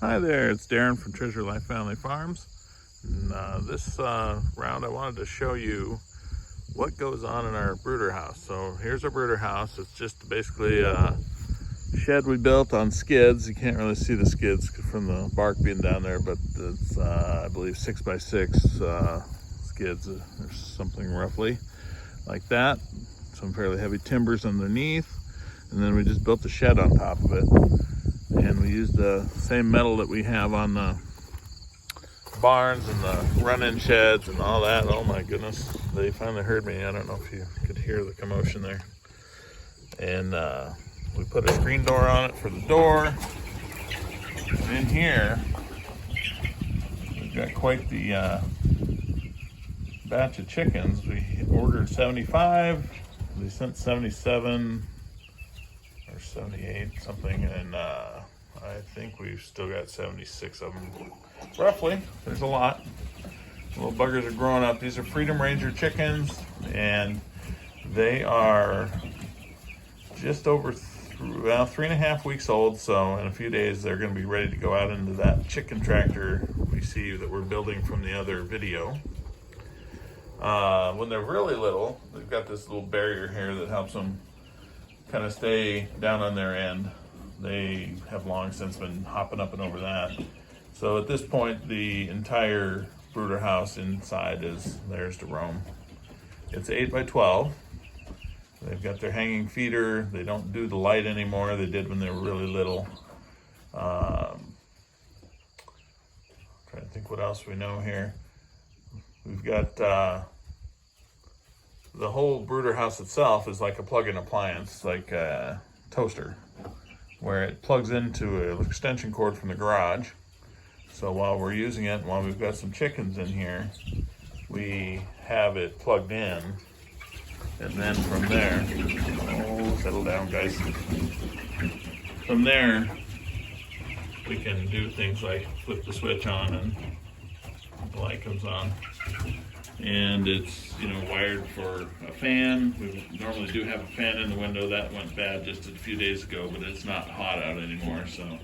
Hi there, it's Darren from Treasure Life Family Farms. And, this round I wanted to show you what goes on in our brooder house. So here's our brooder house. It's just basically a shed we built on skids. You can't really see the skids from the bark being down there, but it's I believe 6x6 skids or something roughly like that. Some fairly heavy timbers underneath, and then we just built the shed on top of it. And we used the same metal that we have on the barns and the run-in sheds and all that. Oh my goodness, they finally heard me. I don't know if you could hear the commotion there. And we put a screen door on it for the door. And in here, we've got quite the batch of chickens. We ordered 75, they sent 77 or 78 something, and I think we've still got 76 of them roughly. There's a lot. Little buggers are growing up. These are Freedom Ranger chickens, and they are just over 3.5 weeks old. So in a few days they're going to be ready to go out into that chicken tractor we see that we're building from the other video. When they're really little, they've got this little barrier here that helps them kind of stay down on their end. They have long since been hopping up and over that. So at this point, the entire brooder house inside is theirs to roam. It's 8x12. They've got their hanging feeder. They don't do the light anymore. They did when they were really little. Trying to think what else we know here. We've got the whole brooder house itself is like a plug-in appliance, like a toaster, where it plugs into an extension cord from the garage. So while we're using it, while we've got some chickens in here, we have it plugged in. And then from there, oh, settle down guys. From there, we can do things like flip the switch on and the light comes on. And it's, wired for a fan. We normally do have a fan in the window. That went bad just a few days ago, but it's not hot out anymore, so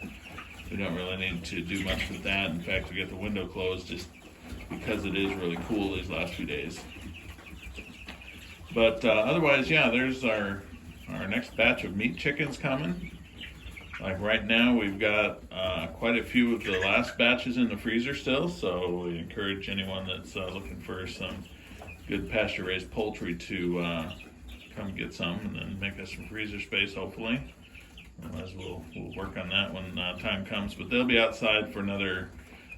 we don't really need to do much with that. In fact, we got the window closed just because it is really cool these last few days. But otherwise, yeah, there's our next batch of meat chickens coming. Like right now, we've got quite a few of the last batches in the freezer still, so we encourage anyone that's looking for some good pasture-raised poultry to come get some and then make us some freezer space, hopefully. Otherwise, we'll work on that when time comes. But they'll be outside for another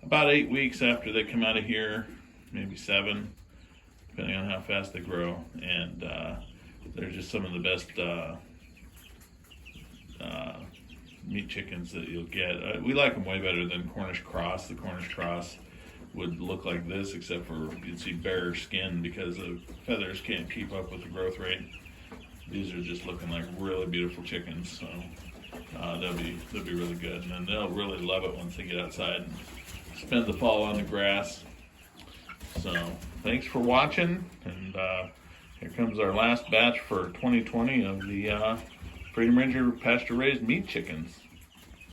about 8 weeks after they come out of here, maybe 7, depending on how fast they grow. And they're just some of the best meat chickens that you'll get. We like them way better than Cornish cross. The Cornish cross would look like this, except for you'd see bare skin because the feathers can't keep up with the growth rate. These are just looking like really beautiful chickens, so they'll be really good, and then they'll really love it once they get outside and spend the fall on the grass. So thanks for watching, and here comes our last batch for 2020 of the Freedom Ranger pasture-raised meat chickens.